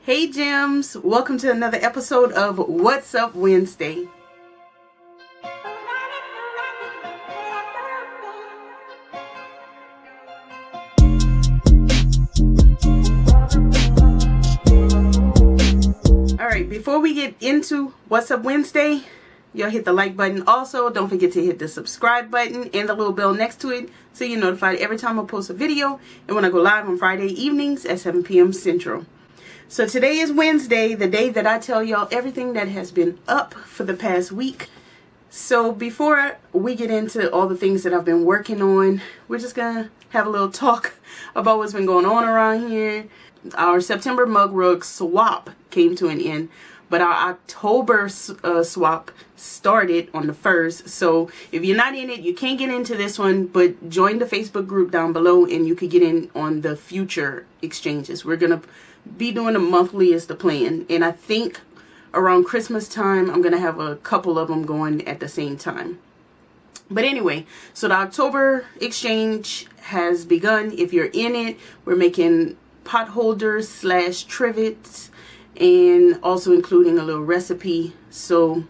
Hey Gems, welcome to another episode of What's Up Wednesday. Alright, before we get into What's Up Wednesday, y'all hit the like button. Also, don't forget to hit the subscribe button and the little bell next to it so you're notified every time I post a video and when I go live on Friday evenings at 7 p.m. Central. So today is Wednesday, the day that I tell y'all everything that has been up for the past week. So before we get into all the things that I've been working on, we're just gonna have a little talk about what's been going on around here. Our September mug rug swap came to an end, but our October swap started on the 1st. So if you're not in it, you can't get into this one, but join the Facebook group down below and you could get in on the future exchanges. We're gonna be doing a monthly is the plan, and I think around Christmas time I'm gonna have a couple of them going at the same time. But anyway, so the October exchange has begun. If you're in it, we're making pot holders / trivets and also including a little recipe. So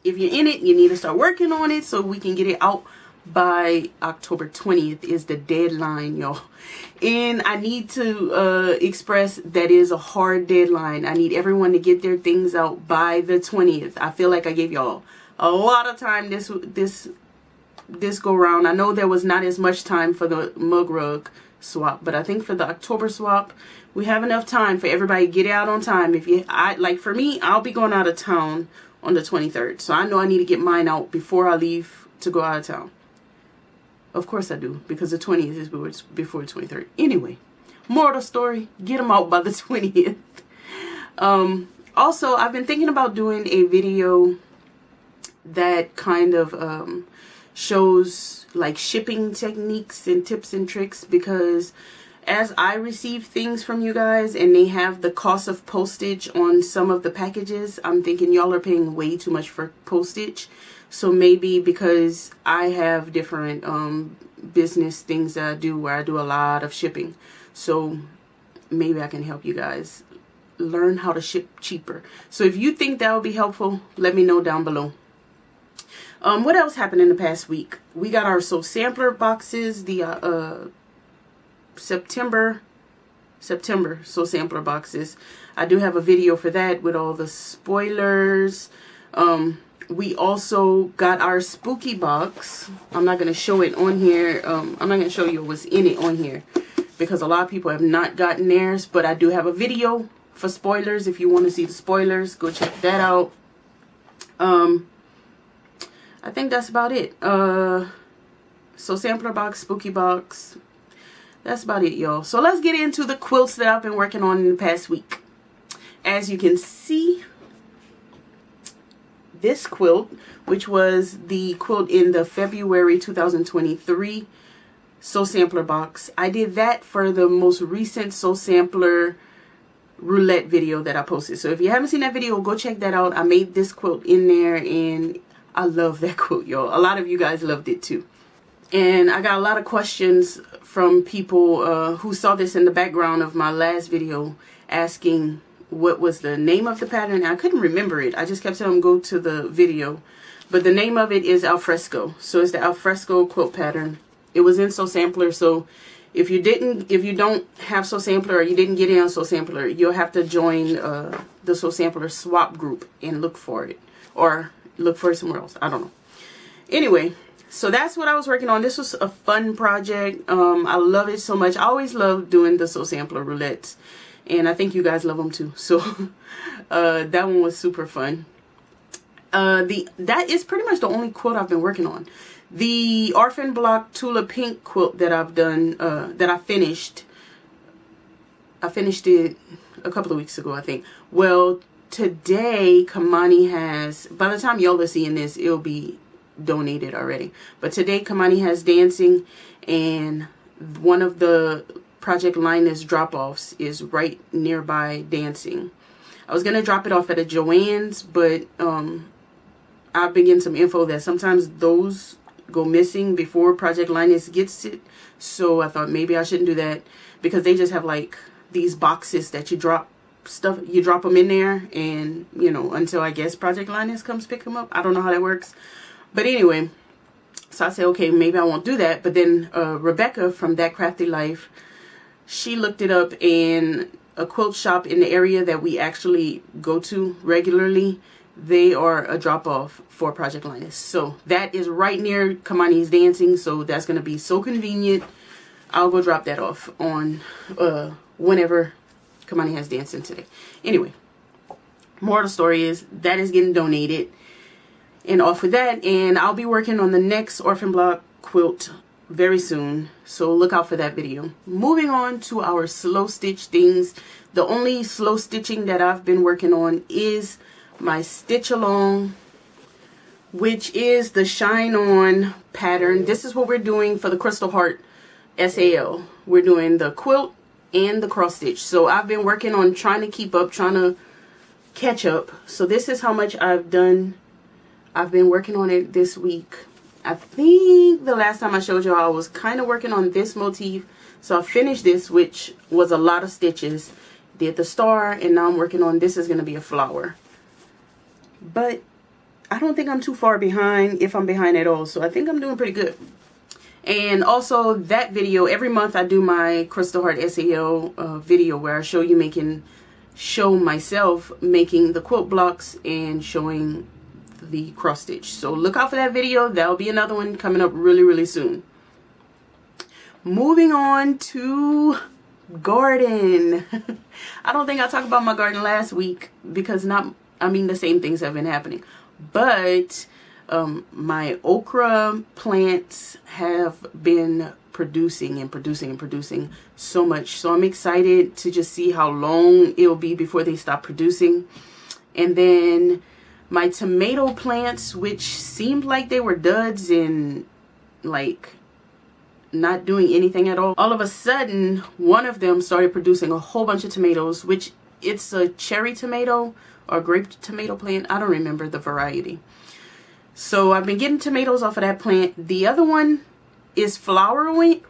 if you're in it, you need to start working on it so we can get it out by October 20th is the deadline, y'all. And I need to express that is a hard deadline. I need everyone to get their things out by the 20th. I feel like I gave y'all a lot of time this go round. I know there was not as much time for the mug rug swap, but I think for the October swap we have enough time for everybody to get out on time. For me, I'll be going out of town on the 23rd, so I know I need to get mine out before I leave to go out of town. Of course I do, because the 20th is before the 23rd. Anyway, moral of the story, get them out by the 20th. Also, I've been thinking about doing a video that kind of shows like shipping techniques and tips and tricks, because as I receive things from you guys and they have the cost of postage on some of the packages, I'm thinking y'all are paying way too much for postage. So maybe because I have different business things that I do where I do a lot of shipping, so maybe I can help you guys learn how to ship cheaper. So if you think that would be helpful, let me know down below. What else happened in the past week? We got our Soul Sampler boxes, the September Soul Sampler boxes. I do have a video for that with all the spoilers. We also got our spooky box. I'm not going to show it on here. I'm not going to show you what's in it on here because a lot of people have not gotten theirs, but I do have a video for spoilers. If you want to see the spoilers, go check that out. I think that's about it. So sampler box, spooky box. That's about it, y'all. So let's get into the quilts that I've been working on in the past week. As you can see, this quilt, which was the quilt in the February 2023 Soul Sampler box, I did that for the most recent Soul Sampler roulette video that I posted. So if you haven't seen that video, go check that out. I made this quilt in there and I love that quilt, y'all. A lot of you guys loved it too. And I got a lot of questions from people who saw this in the background of my last video asking what was the name of the pattern. I couldn't remember it. I just kept telling them go to the video. But the name of it is Alfresco. So it's the Alfresco quilt pattern. It was in Soul Sampler. So if you don't have Soul Sampler or you didn't get in on Soul Sampler, you'll have to join the Soul Sampler swap group and look for it. Or look for it somewhere else. I don't know. Anyway, so that's what I was working on. This was a fun project. I love it so much. I always love doing the Soul Sampler roulettes. And I think you guys love them too. So that one was super fun. That is pretty much the only quilt I've been working on. The Orphan Block Tula Pink quilt that I've done, that I finished. I finished it a couple of weeks ago, I think. Well, today Kamani has, by the time y'all are seeing this, it'll be donated already. But today Kamani has dancing, and one of the Project Linus drop-offs is right nearby dancing. I was gonna drop it off at a Joann's, but I've been getting some info that sometimes those go missing before Project Linus gets it. So I thought maybe I shouldn't do that because they just have like these boxes that you drop stuff, you drop them in there, and you know, until I guess Project Linus comes pick them up. I don't know how that works, but anyway, so I said, okay, maybe I won't do that. But then Rebecca from That Crafty Life, she looked it up, and a quilt shop in the area that we actually go to regularly, they are a drop-off for Project Linus. So that is right near Kamani's Dancing, so that's going to be so convenient. I'll go drop that off on whenever Kamani has dancing today. Anyway, moral of the story is that is getting donated, and off with that. And I'll be working on the next orphan block quilt very soon, so look out for that video. Moving on to our slow stitch things. The only slow stitching that I've been working on is my stitch along, which is the shine on pattern. This is what we're doing for the Crystal Heart SAL. We're doing the quilt and the cross stitch. So I've been working on trying to keep up, trying to catch up. So this is how much I've done. I've been working on it this week. I think the last time I showed y'all, I was kind of working on this motif. So I finished this, which was a lot of stitches. Did the star, and now I'm working on this. Is going to be a flower. But I don't think I'm too far behind, if I'm behind at all. So I think I'm doing pretty good. And also that video, every month I do my Crystal Heart SAL video where I show myself making the quilt blocks and showing the cross stitch. So look out for that video. That'll be another one coming up really, really soon. Moving on to garden. I don't think I talked about my garden last week because the same things have been happening. But my okra plants have been producing and producing and producing so much. So I'm excited to just see how long it'll be before they stop producing. And then my tomato plants, which seemed like they were duds and like not doing anything at all of a sudden, one of them started producing a whole bunch of tomatoes, which it's a cherry tomato or grape tomato plant. I don't remember the variety. So I've been getting tomatoes off of that plant. The other one is flowering,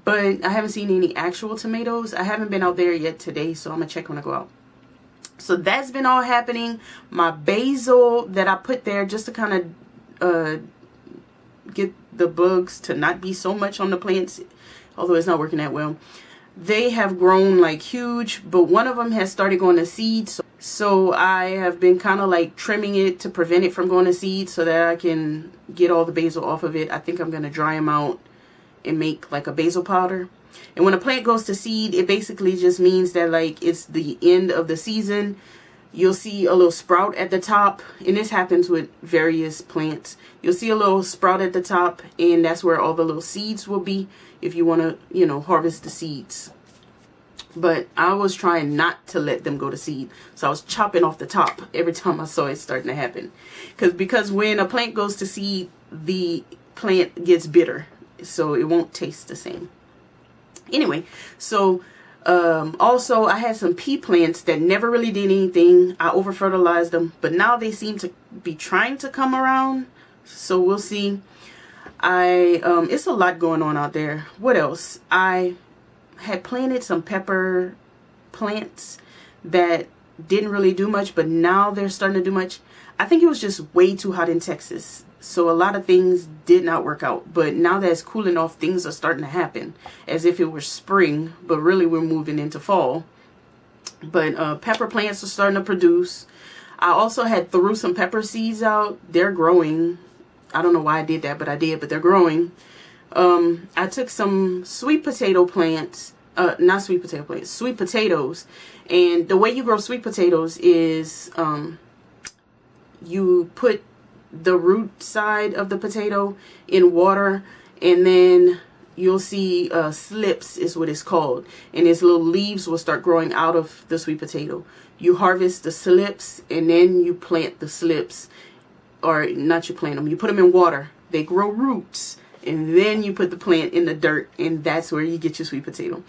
but I haven't seen any actual tomatoes. I haven't been out there yet today, so I'm gonna check when I go out. So that's been all happening. My basil that I put there just to kind of get the bugs to not be so much on the plants, although it's not working that well. They have grown like huge, but one of them has started going to seed. So I have been kind of like trimming it to prevent it from going to seed so that I can get all the basil off of it. I think I'm going to dry them out and make like a basil powder. And when a plant goes to seed, it basically just means that like it's the end of the season. You'll see a little sprout at the top, and this happens with various plants. You'll see a little sprout at the top, and that's where all the little seeds will be if you want to, you know, harvest the seeds. But I was trying not to let them go to seed, so I was chopping off the top every time I saw it starting to happen. Because when a plant goes to seed, the plant gets bitter, so it won't taste the same. Anyway, so also I had some pea plants that never really did anything. I over fertilized them, but now they seem to be trying to come around, so we'll see. It's a lot going on out there. What else? I had planted some pepper plants that didn't really do much, but now they're starting to do much. I think it was just way too hot in Texas, so a lot of things did not work out. But now that it's cooling off, things are starting to happen as if it were spring, but really we're moving into fall. But pepper plants are starting to produce. I also had threw some pepper seeds out. They're growing. I don't know why I did that, but I did. But they're growing. I took some sweet potato plants, not sweet potato plants, sweet potatoes. And the way you grow sweet potatoes is you put the root side of the potato in water, and then you'll see slips is what it's called, and its little leaves will start growing out of the sweet potato. You harvest the slips, and then you plant the slips, or not you plant them, you put them in water, they grow roots, and then you put the plant in the dirt, and that's where you get your sweet potato.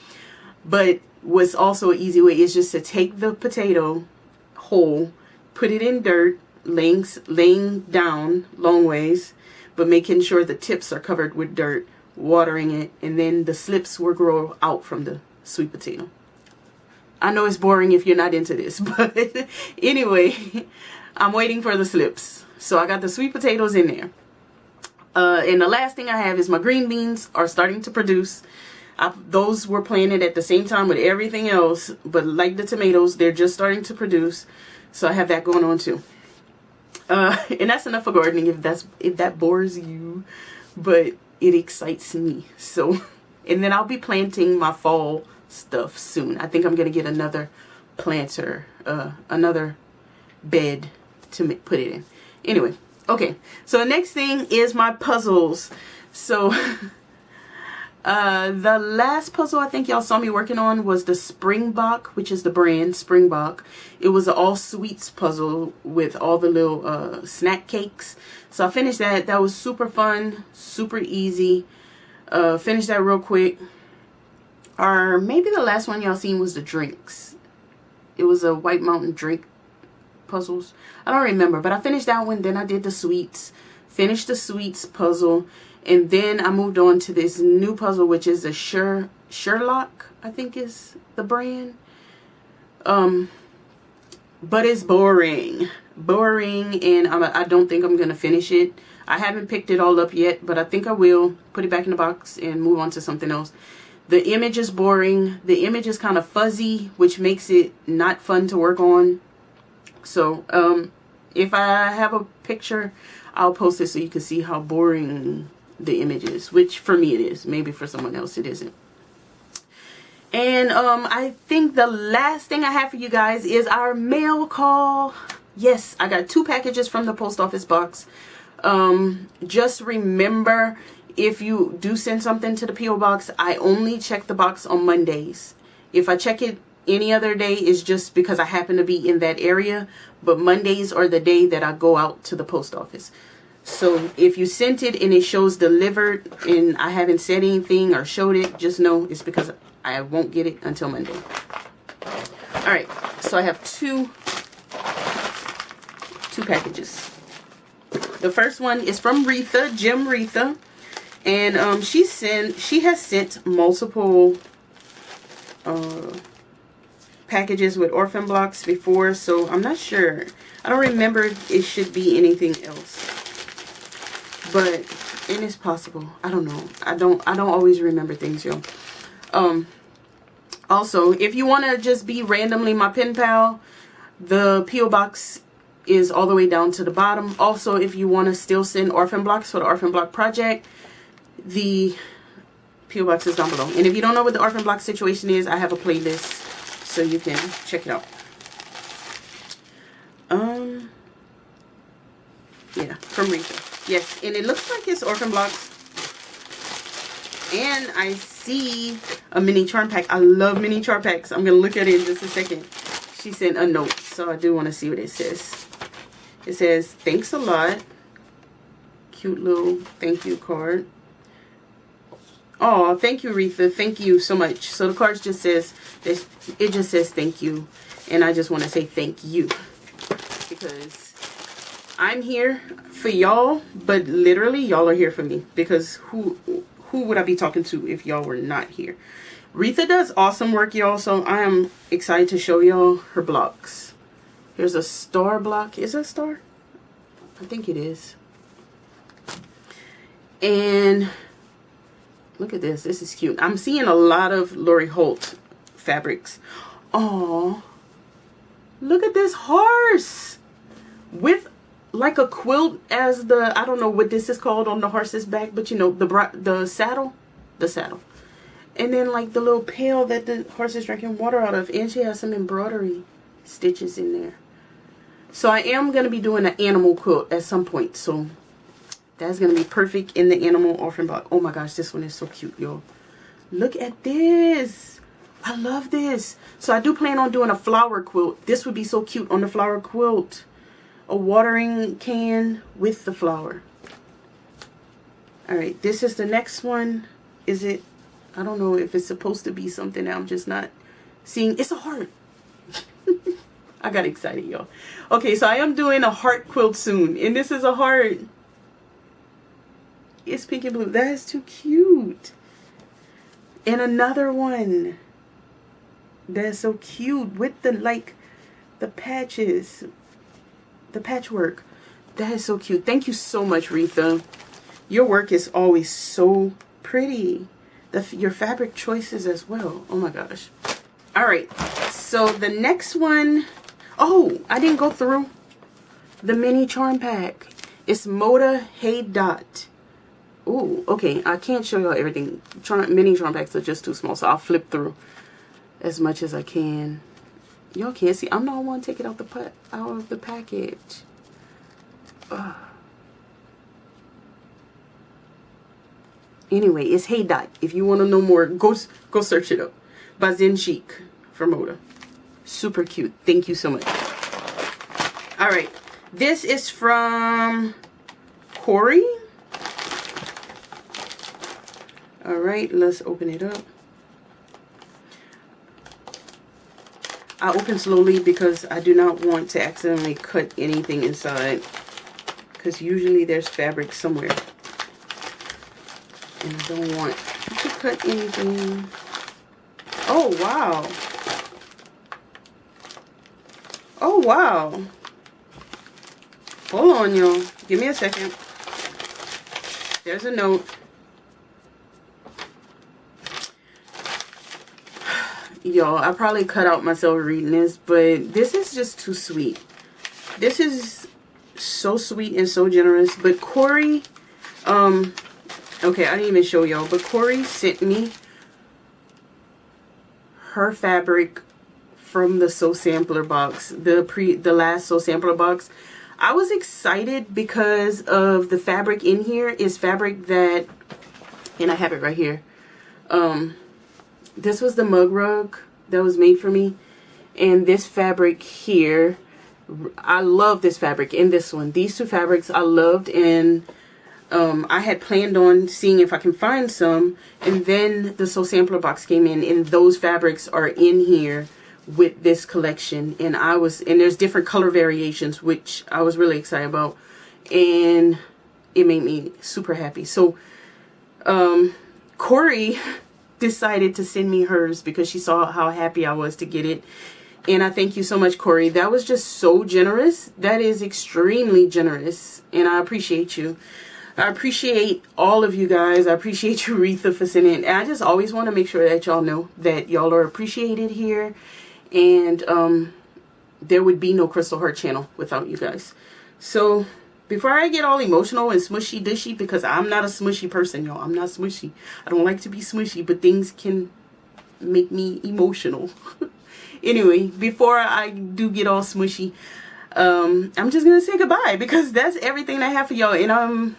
But what's also an easy way is just to take the potato whole, put it in dirt, laying down long ways, but making sure the tips are covered with dirt, watering it, and then the slips will grow out from sweet potato. I know it's boring if you're not into this, but anyway, I'm waiting for the slips. So I got the sweet potatoes in there. And the last thing I have is my green beans are starting to produce. Those were planted at the same time with everything else, but like the tomatoes, they're just starting to produce. So I have that going on too. And that's enough for gardening if that bores you, but it excites me. So, and then I'll be planting my fall stuff soon. I think I'm gonna get another planter, another bed to put it in. Anyway, okay, so the next thing is my puzzles. So the last puzzle I think y'all saw me working on was the Springbok, which is the brand Springbok. It was an all sweets puzzle with all the little snack cakes. So I finished that. That was super fun, super easy. Finished that real quick. Or maybe the last one y'all seen was the drinks. It was a White Mountain drink puzzles. I don't remember, but I finished that one. Then I did the sweets. Finished the sweets puzzle. And then I moved on to this new puzzle, which is a Sherlock, I think is the brand. But it's boring. Boring, and I don't think I'm going to finish it. I haven't picked it all up yet, but I think I will. Put it back in the box and move on to something else. The image is boring. The image is kind of fuzzy, which makes it not fun to work on. So, if I have a picture, I'll post it so you can see how boring the image is, which for me it is. Maybe for someone else it isn't. And I think the last thing I have for you guys is our mail call. Yes, I got 2 packages from the post office box. Just remember, if you do send something to the P.O. box, I only check the box on Mondays. If I check it any other day, it's just because I happen to be in that area. But Mondays are the day that I go out to the post office. So if you sent it and it shows delivered and I haven't said anything or showed it, just know it's because I won't get it until Monday. Alright, so I have two packages. The first one is from Retha, Jim Retha. And she has sent multiple packages with orphan blocks before, so I'm not sure. I don't remember if it should be anything else. But it is possible. I don't know. I don't always remember things, yo. Also, if you want to just be randomly my pen pal, the P.O. box is all the way down to the bottom. Also, if you want to still send orphan blocks for the orphan block project, the P.O. box is down below. And if you don't know what the orphan block situation is, I have a playlist so you can check it out. Yeah, from Rita. Yes, and it looks like it's orphan blocks. And I see a mini charm pack. I love mini charm packs. I'm going to look at it in just a second. She sent a note, so I do want to see what it says. It says, thanks a lot. Cute little thank you card. Oh, thank you, Retha. Thank you so much. So the card just says, it just says thank you. And I just want to say thank you. Because I'm here for y'all, but literally y'all are here for me. Because who would I be talking to if y'all were not here? Retha does awesome work, y'all. So I am excited to show y'all her blocks. Here's a star block. Is it a star? I think it is. And look at this. This is cute. I'm seeing a lot of Lori Holt fabrics. Oh, look at this horse with like a quilt as the, I don't know what this is called on the horse's back, but you know, the saddle. And then like the little pail that the horse is drinking water out of. And she has some embroidery stitches in there. So I am going to be doing an animal quilt at some point. So that's going to be perfect in the animal orphan block. Oh my gosh, this one is so cute, y'all. Look at this. I love this. So I do plan on doing a flower quilt. This would be so cute on the flower quilt. A watering can with the flower. Alright, this is the next one. Is it? I don't know if it's supposed to be something that I'm just not seeing. It's a heart. I got excited, y'all. Okay, so I am doing a heart quilt soon. And this is a heart. It's pink and blue. That is too cute. And another one. That's so cute with the like the patches, the patchwork. That is so cute. Thank you so much, Retha. Your work is always so pretty. Your fabric choices as well. Oh my gosh. All right. So the next one, oh, I didn't go through the mini charm pack. It's Moda Hey Dot. Ooh, okay. I can't show y'all everything. Mini charm packs are just too small, so I'll flip through as much as I can. Y'all can't see. I'm not one to take it out of the package. Ugh. Anyway, it's Hey Dot. If you want to know more, go search it up. By Zen Chic from Moda. Super cute. Thank you so much. All right. This is from Corey. All right. Let's open it up. I open slowly because I do not want to accidentally cut anything inside. Because usually there's fabric somewhere. And I don't want to cut anything. Oh, wow. Oh, wow. Hold on, y'all. Give me a second. There's a note. Y'all, I probably cut out myself reading this, but this is just too sweet. This is so sweet and so generous. But Corey, okay, I didn't even show y'all, but Corey sent me her fabric from the Sew Sampler box, the last Sew Sampler box. I was excited because of the fabric in here is fabric that, and I have it right here. This was the mug rug that was made for me, and this fabric here, I love this fabric and this one. These two fabrics I loved, and I had planned on seeing if I can find some, and then the Sew Sampler box came in, and those fabrics are in here with this collection, and there's different color variations, which I was really excited about, and it made me super happy. So Corey decided to send me hers because she saw how happy I was to get it, and I thank you so much, Corey. That was just so generous. That is extremely generous, and I appreciate you. I appreciate all of you guys. I appreciate you, Retha, for sending it. And I just always want to make sure that y'all know that y'all are appreciated here. And there would be no Crystal Heart channel without you guys. So before I get all emotional and smushy dishy, because I'm not a smushy person, y'all. I'm not smushy. I don't like to be smushy, but things can make me emotional. Anyway, before I do get all smushy, I'm just going to say goodbye, because that's everything I have for y'all. And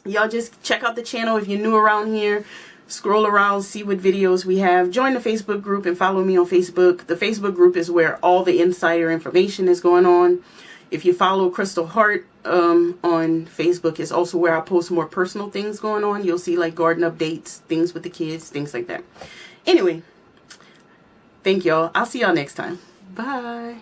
y'all just check out the channel if you're new around here. Scroll around, see what videos we have. Join the Facebook group and follow me on Facebook. The Facebook group is where all the insider information is going on. If you follow Crystal Heart on Facebook, is also where I post more personal things going on. You'll see like garden updates, things with the kids, things like that. Anyway, thank y'all. I'll see y'all next time. Bye.